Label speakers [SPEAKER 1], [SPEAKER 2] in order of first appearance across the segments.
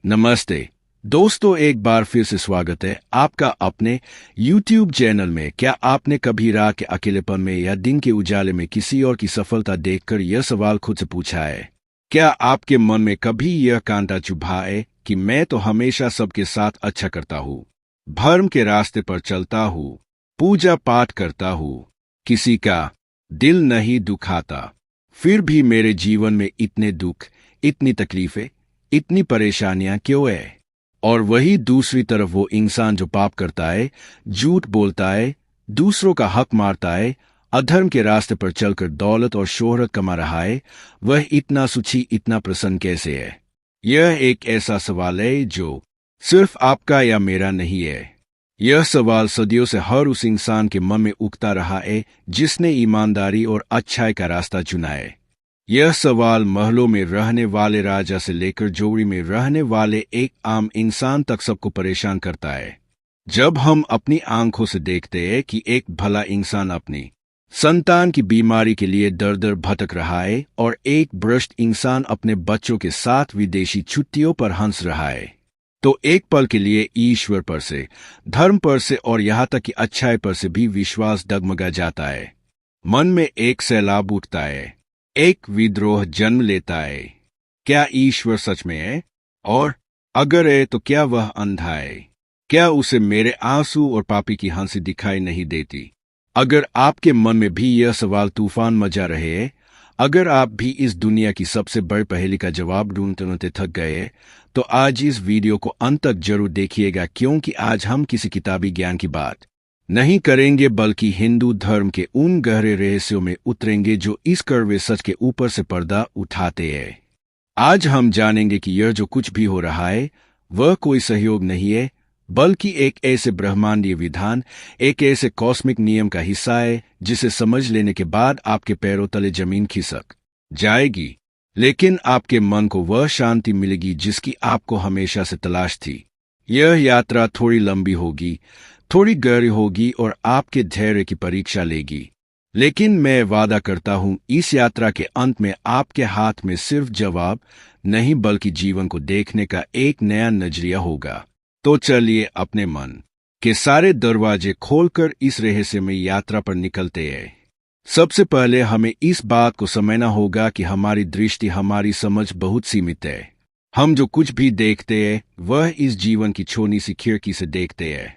[SPEAKER 1] नमस्ते दोस्तों, एक बार फिर से स्वागत है आपका अपने YouTube चैनल में। क्या आपने कभी रात के अकेलेपन में या दिन के उजाले में किसी और की सफलता देखकर यह सवाल खुद से पूछा है? क्या आपके मन में कभी यह कांटा चुभा है कि मैं तो हमेशा सबके साथ अच्छा करता हूँ, धर्म के रास्ते पर चलता हूँ, पूजा पाठ करता हूँ, किसी का दिल नहीं दुखाता, फिर भी मेरे जीवन में इतने दुख, इतनी तकलीफें, इतनी परेशानियां क्यों है? और वही दूसरी तरफ वो इंसान जो पाप करता है, झूठ बोलता है, दूसरों का हक मारता है, अधर्म के रास्ते पर चलकर दौलत और शोहरत कमा रहा है, वह इतना सुखी, इतना प्रसन्न कैसे है? यह एक ऐसा सवाल है जो सिर्फ आपका या मेरा नहीं है। यह सवाल सदियों से हर उस इंसान के मन में उगता रहा है जिसने ईमानदारी और अच्छाई का रास्ता चुना है। यह सवाल महलों में रहने वाले राजा से लेकर जोड़ी में रहने वाले एक आम इंसान तक सबको परेशान करता है। जब हम अपनी आंखों से देखते हैं कि एक भला इंसान अपनी संतान की बीमारी के लिए दर दर भटक रहा है और एक भ्रष्ट इंसान अपने बच्चों के साथ विदेशी छुट्टियों पर हंस रहा है, तो एक पल के लिए ईश्वर पर से, धर्म पर से और यहाँ तक कि अच्छाई पर से भी विश्वास डगमगा जाता है। मन में एक सैलाब उठता है, एक विद्रोह जन्म लेता है। क्या ईश्वर सच में है? और अगर है तो क्या वह अंधा है? क्या उसे मेरे आंसू और पापी की हंसी दिखाई नहीं देती? अगर आपके मन में भी यह सवाल तूफान मचा रहे हैं, अगर आप भी इस दुनिया की सबसे बड़ी पहेली का जवाब ढूंढते ढूंढते थक गए, तो आज इस वीडियो को अंत तक जरूर देखिएगा, क्योंकि आज हम किसी किताबी ज्ञान की बात नहीं करेंगे, बल्कि हिंदू धर्म के उन गहरे रहस्यों में उतरेंगे जो इस कड़वे सच के ऊपर से पर्दा उठाते हैं। आज हम जानेंगे कि यह जो कुछ भी हो रहा है वह कोई सहयोग नहीं है, बल्कि एक ऐसे ब्रह्मांडीय विधान, एक ऐसे कॉस्मिक नियम का हिस्सा है जिसे समझ लेने के बाद आपके पैरों तले जमीन खिसक जाएगी, लेकिन आपके मन को वह शांति मिलेगी जिसकी आपको हमेशा से तलाश थी। यह यात्रा थोड़ी लंबी होगी, थोड़ी गहरी होगी और आपके धैर्य की परीक्षा लेगी, लेकिन मैं वादा करता हूं इस यात्रा के अंत में आपके हाथ में सिर्फ जवाब नहीं बल्कि जीवन को देखने का एक नया नजरिया होगा। तो चलिए अपने मन के सारे दरवाजे खोलकर इस रहस्य में यात्रा पर निकलते हैं। सबसे पहले हमें इस बात को समझना होगा कि हमारी दृष्टि, हमारी समझ बहुत सीमित है। हम जो कुछ भी देखते हैं वह इस जीवन की छोटी सी खिड़की से देखते हैं।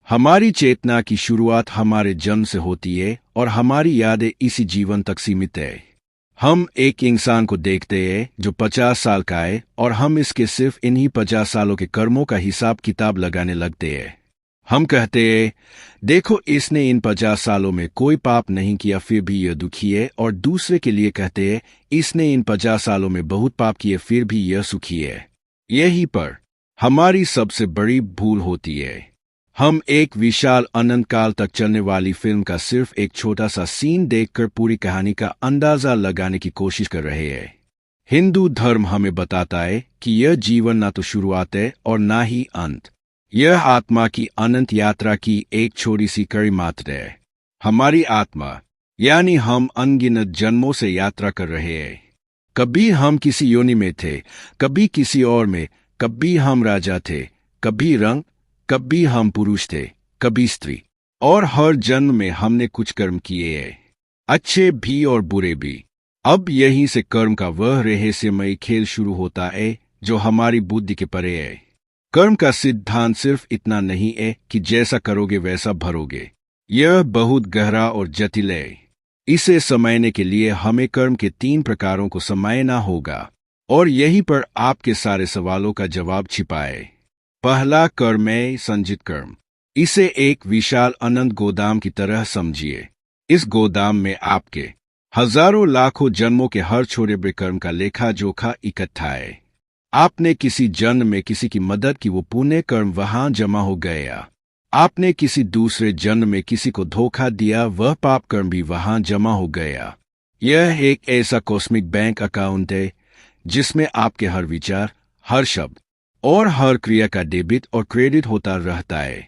[SPEAKER 1] हमारी चेतना की शुरुआत हमारे जन्म से होती है और हमारी यादें इसी जीवन तक सीमित है। हम एक इंसान को देखते हैं जो 50 साल का है और हम इसके सिर्फ इन्हीं 50 सालों के कर्मों का हिसाब किताब लगाने लगते हैं। हम कहते हैं, देखो इसने इन 50 सालों में कोई पाप नहीं किया फिर भी यह दुखी है, और दूसरे के लिए कहते हैं, इसने इन 50 सालों में बहुत पाप किए फिर भी यह सुखी है। यहीं पर हमारी सबसे बड़ी भूल होती है। हम एक विशाल अनंत काल तक चलने वाली फिल्म का सिर्फ एक छोटा सा सीन देखकर पूरी कहानी का अंदाजा लगाने की कोशिश कर रहे हैं। हिंदू धर्म हमें बताता है कि यह जीवन ना तो शुरुआत है और ना ही अंत। यह आत्मा की अनंत यात्रा की एक छोटी सी कड़ी मात्र है। हमारी आत्मा यानी हम अनगिनत जन्मों से यात्रा कर रहे हैं। कभी हम किसी योनि में थे, कभी किसी और में, कभी हम राजा थे, कभी रंग, कभी हम पुरुष थे, कभी स्त्री, और हर जन्म में हमने कुछ कर्म किए हैं, अच्छे भी और बुरे भी। अब यहीं से कर्म का वह रहस्यमय खेल शुरू होता है जो हमारी बुद्धि के परे है। कर्म का सिद्धांत सिर्फ इतना नहीं है कि जैसा करोगे वैसा भरोगे। यह बहुत गहरा और जटिल है। इसे समझने के लिए हमें कर्म के 3 प्रकारों को समझना होगा, और यहीं पर आपके सारे सवालों का जवाब छिपा है। पहला कर्म है संचित कर्म। इसे एक विशाल अनंत गोदाम की तरह समझिए। इस गोदाम में आपके हजारों लाखों जन्मों के हर छोटे बड़े कर्म का लेखा जोखा इकट्ठा है। आपने किसी जन्म में किसी की मदद की, वो पुण्य कर्म वहां जमा हो गया। आपने किसी दूसरे जन्म में किसी को धोखा दिया, वह पाप कर्म भी वहां जमा हो गया। यह एक ऐसा कॉस्मिक बैंक अकाउंट है जिसमें आपके हर विचार, हर शब्द और हर क्रिया का डेबिट और क्रेडिट होता रहता है।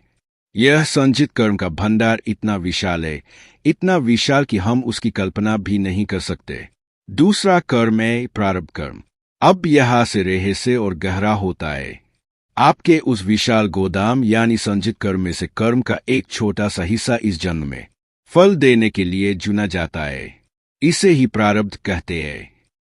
[SPEAKER 1] यह संचित कर्म का भंडार इतना विशाल है, इतना विशाल कि हम उसकी कल्पना भी नहीं कर सकते। दूसरा कर्म है प्रारब्ध कर्म। अब यहाँ से रहस्य और गहरा होता है। आपके उस विशाल गोदाम यानी संचित कर्म में से कर्म का एक छोटा सा हिस्सा इस जन्म में फल देने के लिए चुना जाता है। इसे ही प्रारब्ध कहते हैं।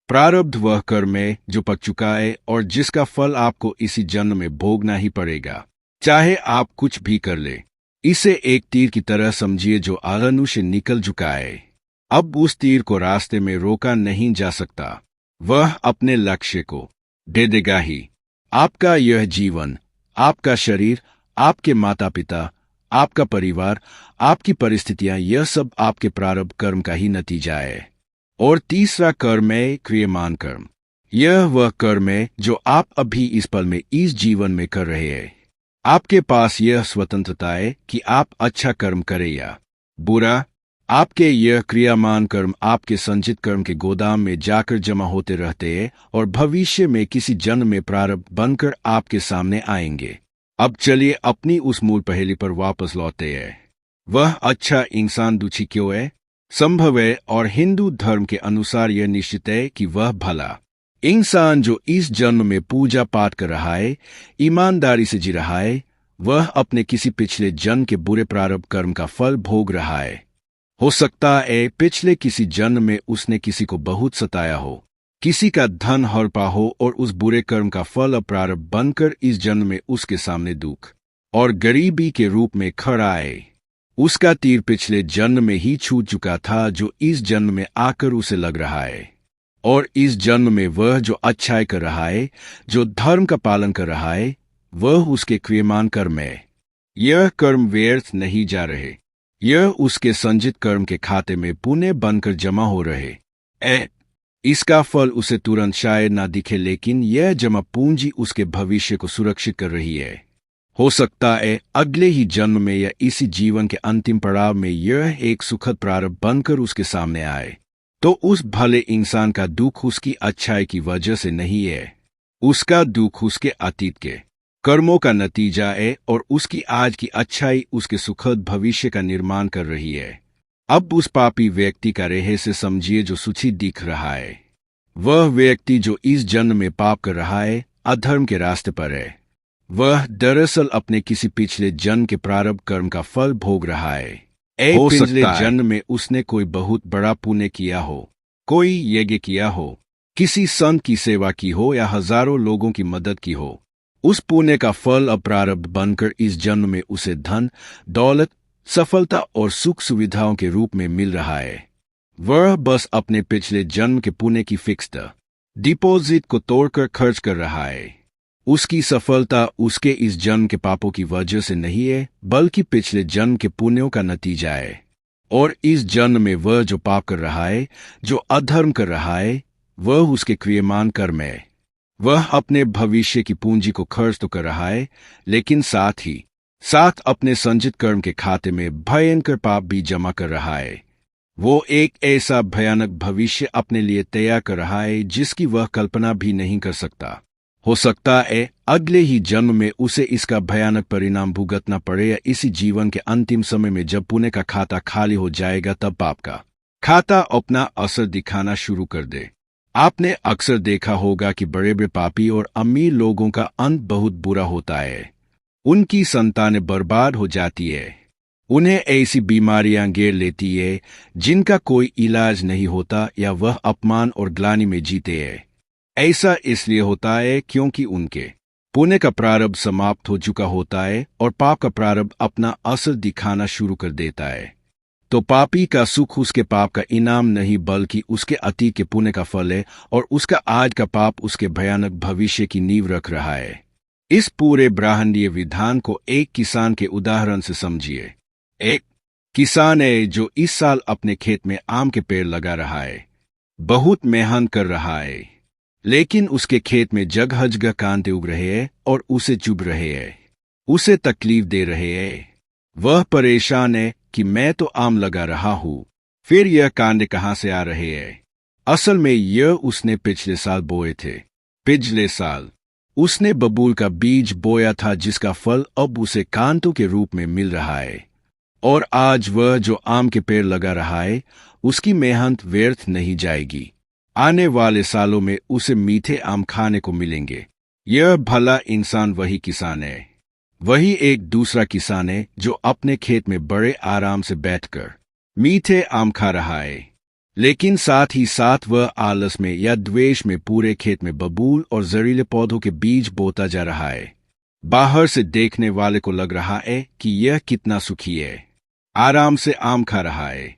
[SPEAKER 1] प्रारब्ध वह कर्म है जो पक चुका है और जिसका फल आपको इसी जन्म में भोगना ही पड़ेगा, चाहे आप कुछ भी कर ले। इसे एक तीर की तरह समझिए जो आगनु से निकल चुका है। अब उस तीर को रास्ते में रोका नहीं जा सकता, वह अपने लक्ष्य को दे देगा ही। आपका यह जीवन, आपका शरीर, आपके माता पिता, आपका परिवार, आपकी परिस्थितियां, यह सब आपके प्रारब्ध कर्म का ही नतीजा है। और तीसरा कर्म है क्रियमान कर्म। यह वह कर्म है जो आप अभी इस पल में इस जीवन में कर रहे हैं। आपके पास यह स्वतंत्रता है कि आप अच्छा कर्म करें या बुरा। आपके यह क्रियामान कर्म आपके संचित कर्म के गोदाम में जाकर जमा होते रहते हैं और भविष्य में किसी जन्म में प्रारब्ध बनकर आपके सामने आएंगे। अब चलिए अपनी उस मूल पहेली पर वापस लौटते हैं। वह अच्छा इंसान दुखी क्यों है? संभव है और हिंदू धर्म के अनुसार यह निश्चित है कि वह भला इंसान जो इस जन्म में पूजा पाठ कर रहा है, ईमानदारी से जी रहा है, वह अपने किसी पिछले जन्म के बुरे प्रारब्ध कर्म का फल भोग रहा है। हो सकता है पिछले किसी जन्म में उसने किसी को बहुत सताया हो, किसी का धन हड़पा हो और उस बुरे कर्म का फल अब प्रारब्ध बनकर इस जन्म में उसके सामने दुख और गरीबी के रूप में खड़ा है। उसका तीर पिछले जन्म में ही छूट चुका था जो इस जन्म में आकर उसे लग रहा है। और इस जन्म में वह जो अच्छाई कर रहा है, जो धर्म का पालन कर रहा है, वह उसके क्रियमान कर्म है। यह कर्म व्यर्थ नहीं जा रहे, यह उसके संचित कर्म के खाते में पुण्य बनकर जमा हो रहे। इसका फल उसे तुरंत शायद ना दिखे, लेकिन यह जमा पूंजी उसके भविष्य को सुरक्षित कर रही है। हो सकता है अगले ही जन्म में या इसी जीवन के अंतिम पड़ाव में यह एक सुखद प्रारब्ध बनकर उसके सामने आए। तो उस भले इंसान का दुख उसकी अच्छाई की वजह से नहीं है, उसका दुख उसके अतीत के कर्मों का नतीजा है और उसकी आज की अच्छाई उसके सुखद भविष्य का निर्माण कर रही है। अब उस पापी व्यक्ति का रहस्य समझिए जो सूची दिख रहा है। वह व्यक्ति जो इस जन्म में पाप कर रहा है, अधर्म के रास्ते पर है, वह दरअसल अपने किसी पिछले जन्म के प्रारब्ध कर्म का फल भोग रहा है। हो पिछले जन्म में उसने कोई बहुत बड़ा पुण्य किया हो, कोई यज्ञ किया हो, किसी संत की सेवा की हो या हजारों लोगों की मदद की हो। उस पुण्य का फल अब प्रारब्ध बनकर इस जन्म में उसे धन, दौलत, सफलता और सुख सुविधाओं के रूप में मिल रहा है। वह बस अपने पिछले जन्म के पुण्य की फिक्स्ड डिपॉजिट को तोड़कर खर्च कर रहा है। उसकी सफलता उसके इस जन्म के पापों की वजह से नहीं है, बल्कि पिछले जन्म के पुण्यों का नतीजा है। और इस जन्म में वह जो पाप कर रहा है, जो अधर्म कर रहा है, वह उसके क्रियमान कर्म है। वह अपने भविष्य की पूंजी को खर्च तो कर रहा है, लेकिन साथ ही साथ अपने संचित कर्म के खाते में भयंकर पाप भी जमा कर रहा है। वो एक ऐसा भयानक भविष्य अपने लिए तैयार कर रहा है जिसकी वह कल्पना भी नहीं कर सकता। हो सकता है अगले ही जन्म में उसे इसका भयानक परिणाम भुगतना पड़े या इसी जीवन के अंतिम समय में जब पुण्य का खाता खाली हो जाएगा तब पाप का खाता अपना असर दिखाना शुरू कर दे। आपने अक्सर देखा होगा कि बड़े बड़े पापी और अमीर लोगों का अंत बहुत बुरा होता है। उनकी संतानें बर्बाद हो जाती है, उन्हें ऐसी बीमारियां घेर लेती है जिनका कोई इलाज नहीं होता, या वह अपमान और ग्लानि में जीते हैं। ऐसा इसलिए होता है क्योंकि उनके पुण्य का प्रारब्ध समाप्त हो चुका होता है और पाप का प्रारब्ध अपना असर दिखाना शुरू कर देता है। तो पापी का सुख उसके पाप का इनाम नहीं बल्कि उसके अतीत के पुण्य का फल है, और उसका आज का पाप उसके भयानक भविष्य की नींव रख रहा है। इस पूरे ब्रह्मांडीय विधान को एक किसान के उदाहरण से समझिए। एक किसान है जो इस साल अपने खेत में आम के पेड़ लगा रहा है, बहुत मेहनत कर रहा है, लेकिन उसके खेत में जगह जगह कांटे उग रहे हैं और उसे चुभ रहे हैं, उसे तकलीफ दे रहे हैं। वह परेशान है कि मैं तो आम लगा रहा हूं, फिर यह कांटे कहां से आ रहे हैं। असल में यह उसने पिछले साल बोए थे। पिछले साल उसने बबूल का बीज बोया था जिसका फल अब उसे कांटों के रूप में मिल रहा है। और आज वह जो आम के पेड़ लगा रहा है, उसकी मेहनत व्यर्थ नहीं जाएगी। आने वाले सालों में उसे मीठे आम खाने को मिलेंगे। यह भला इंसान वही किसान है, वही एक दूसरा किसान है जो अपने खेत में बड़े आराम से बैठकर मीठे आम खा रहा है, लेकिन साथ ही साथ वह आलस में या द्वेष में पूरे खेत में बबूल और जहरीले पौधों के बीज बोता जा रहा है। बाहर से देखने वाले को लग रहा है कि यह कितना सुखी है, आराम से आम खा रहा है,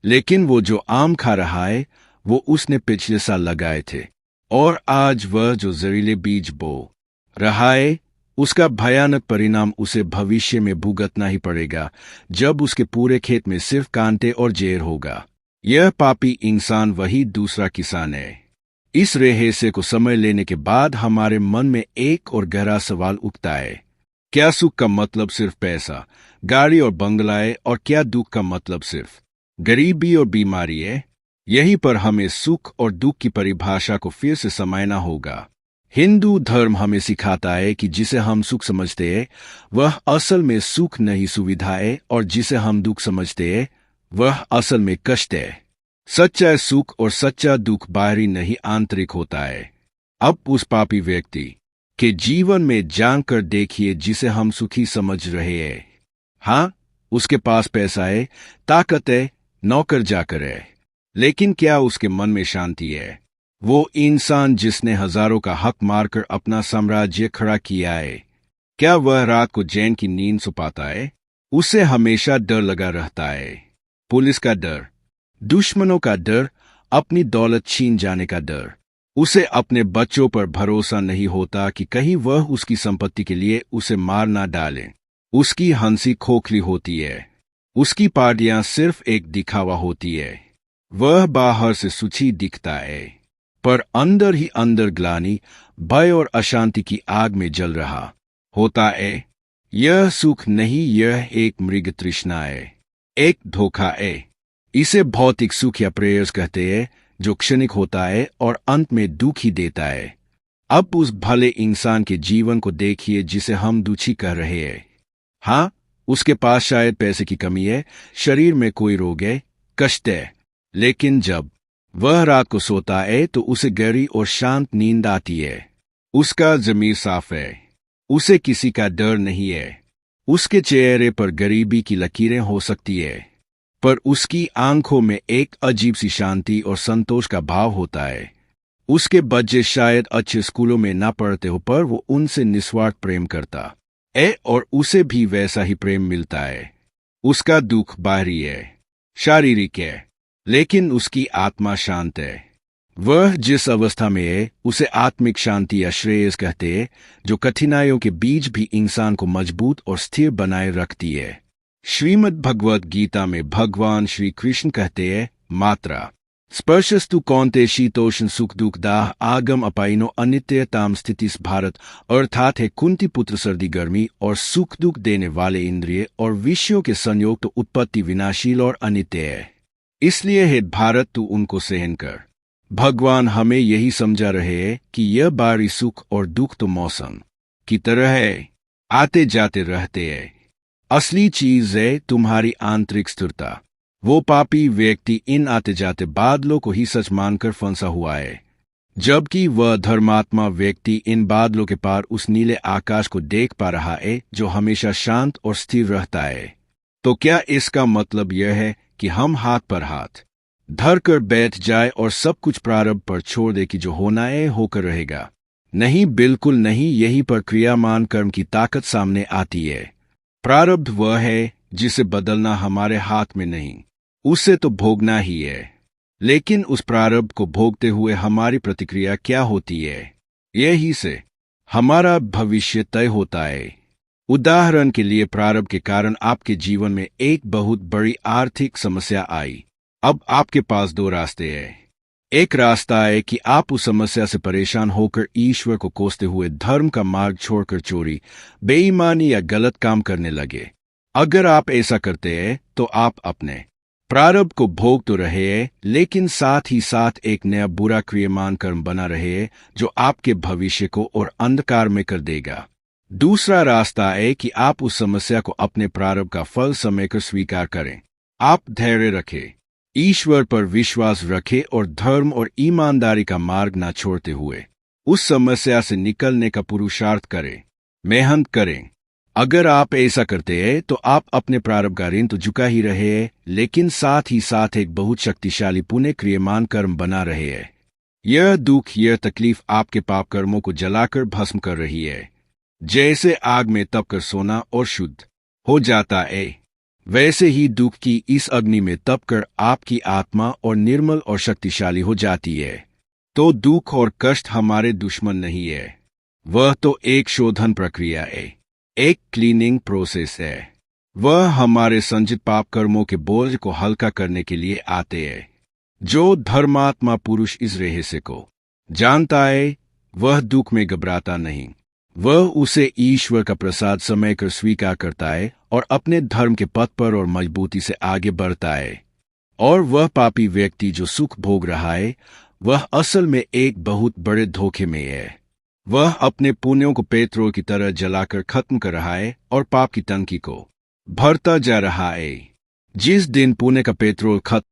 [SPEAKER 1] लेकिन वो जो आम खा रहा है वो उसने पिछले साल लगाए थे, और आज वह जो जहरीले बीज बो रहा है उसका भयानक परिणाम उसे भविष्य में भुगतना ही पड़ेगा, जब उसके पूरे खेत में सिर्फ कांटे और जहर होगा। यह पापी इंसान वही दूसरा किसान है। इस रहस्य को समझ लेने के बाद हमारे मन में एक और गहरा सवाल उठता है, क्या सुख का मतलब सिर्फ पैसा, गाड़ी और बंगला है, और क्या दुख का मतलब सिर्फ गरीबी और बीमारी है? यहीं पर हमें सुख और दुख की परिभाषा को फिर से समझना होगा। हिंदू धर्म हमें सिखाता है कि जिसे हम सुख समझते हैं वह असल में सुख नहीं सुविधा है, और जिसे हम दुख समझते हैं वह असल में कष्ट है। सच्चा सुख और सच्चा दुख बाहरी नहीं आंतरिक होता है। अब उस पापी व्यक्ति के जीवन में जानकर देखिए जिसे हम सुखी समझ रहे हैं। हाँ, उसके पास पैसा है, ताकत है, नौकर जाकर है, लेकिन क्या उसके मन में शांति है? वो इंसान जिसने हजारों का हक मारकर अपना साम्राज्य खड़ा किया है, क्या वह रात को चैन की नींद सो पाता है? उसे हमेशा डर लगा रहता है। पुलिस का डर, दुश्मनों का डर, अपनी दौलत छीन जाने का डर। उसे अपने बच्चों पर भरोसा नहीं होता कि कहीं वह उसकी संपत्ति के लिए उसे मार ना डालें। उसकी हंसी खोखली होती है, उसकी पार्टियां सिर्फ एक दिखावा होती है। वह बाहर से सुखी दिखता है, पर अंदर ही अंदर ग्लानि, भय और अशांति की आग में जल रहा होता है। यह सुख नहीं, यह एक मृग तृष्णा है, एक धोखा है। इसे भौतिक सुख या प्रेयस कहते हैं, जो क्षणिक होता है और अंत में दुख ही देता है। अब उस भले इंसान के जीवन को देखिए जिसे हम दुखी कह रहे हैं। हाँ, उसके पास शायद पैसे की कमी है, शरीर में कोई रोग है, कष्ट है, लेकिन जब वह रात को सोता है तो उसे गहरी और शांत नींद आती है। उसका ज़मीर साफ है, उसे किसी का डर नहीं है। उसके चेहरे पर गरीबी की लकीरें हो सकती है, पर उसकी आंखों में एक अजीब सी शांति और संतोष का भाव होता है। उसके बच्चे शायद अच्छे स्कूलों में ना पढ़ते हो, पर वो उनसे निस्वार्थ प्रेम करता है और उसे भी वैसा ही प्रेम मिलता है। उसका दुख बाहरी है, शारीरिक है, लेकिन उसकी आत्मा शांत है। वह जिस अवस्था में है उसे आत्मिक शांति या श्रेयस कहते हैं, जो कठिनाइयों के बीच भी इंसान को मजबूत और स्थिर बनाए रखती है। श्रीमद् भगवद गीता में भगवान श्री कृष्ण कहते हैं, मात्रा स्पर्शस्तु कौन्तेय शीतोष्ण सुख दुख दाह आगम अपाइनो अनित्यताम स्थितिस भारत, अर्थात है कुंती पुत्र सर्दी गर्मी और सुख दुख देने वाले इंद्रिय और विषयों के संयोग तो उत्पत्ति विनाशील और अनित्य है, इसलिए है भारत तू उनको सहन कर। भगवान हमें यही समझा रहे हैं कि यह बाहरी सुख और दुख तो मौसम की तरह है, आते जाते रहते हैं। असली चीज है तुम्हारी आंतरिक स्थिरता। वो पापी व्यक्ति इन आते जाते बादलों को ही सच मानकर फंसा हुआ है, जबकि वह धर्मात्मा व्यक्ति इन बादलों के पार उस नीले आकाश को देख पा रहा है जो हमेशा शांत और स्थिर रहता है। तो क्या इसका मतलब यह है कि हम हाथ पर हाथ धर कर बैठ जाए और सब कुछ प्रारब्ध पर छोड़ दे कि जो होना है होकर रहेगा? नहीं, बिल्कुल नहीं। यही पर क्रियामान कर्म की ताकत सामने आती है। प्रारब्ध वह है जिसे बदलना हमारे हाथ में नहीं, उसे तो भोगना ही है। लेकिन उस प्रारब्ध को भोगते हुए हमारी प्रतिक्रिया क्या होती है, यही से हमारा भविष्य तय होता है। उदाहरण के लिए, प्रारब्ध के कारण आपके जीवन में एक बहुत बड़ी आर्थिक समस्या आई। अब आपके पास दो रास्ते हैं। एक रास्ता है कि आप उस समस्या से परेशान होकर ईश्वर को कोसते हुए धर्म का मार्ग छोड़कर चोरी, बेईमानी या गलत काम करने लगे। अगर आप ऐसा करते हैं तो आप अपने प्रारब्ध को भोग तो रहे हैं, लेकिन साथ ही साथ एक नया बुरा क्रियमान कर्म बना रहे हैं जो आपके भविष्य को और अंधकार में कर देगा। दूसरा रास्ता है कि आप उस समस्या को अपने प्रारब्ध का फल समझकर स्वीकार करें। आप धैर्य रखें, ईश्वर पर विश्वास रखें और धर्म और ईमानदारी का मार्ग न छोड़ते हुए उस समस्या से निकलने का पुरुषार्थ करें, मेहनत करें। अगर आप ऐसा करते हैं तो आप अपने प्रारब्ध का ऋण तो चुका ही रहे हैं, लेकिन साथ ही साथ एक बहुत शक्तिशाली पुण्य क्रियमान कर्म बना रहे हैं। यह दुख, यह तकलीफ आपके पाप कर्मों को जलाकर भस्म कर रही है। जैसे आग में तपकर सोना और शुद्ध हो जाता है, वैसे ही दुख की इस अग्नि में तपकर आपकी आत्मा और निर्मल और शक्तिशाली हो जाती है। तो दुख और कष्ट हमारे दुश्मन नहीं है, वह तो एक शोधन प्रक्रिया है, एक क्लीनिंग प्रोसेस है। वह हमारे संचित पाप कर्मों के बोझ को हल्का करने के लिए आते हैं। जो धर्मात्मा पुरुष इस रहस्य को जानता है, वह दुख में घबराता नहीं। वह उसे ईश्वर का प्रसाद समझकर स्वीकार करता है और अपने धर्म के पथ पर और मजबूती से आगे बढ़ता है। और वह पापी व्यक्ति जो सुख भोग रहा है, वह असल में एक बहुत बड़े धोखे में है। वह अपने पुण्यों को पेट्रोल की तरह जलाकर खत्म कर रहा है और पाप की टंकी को भरता जा रहा है। जिस दिन पुण्य का पेट्रोल खत्म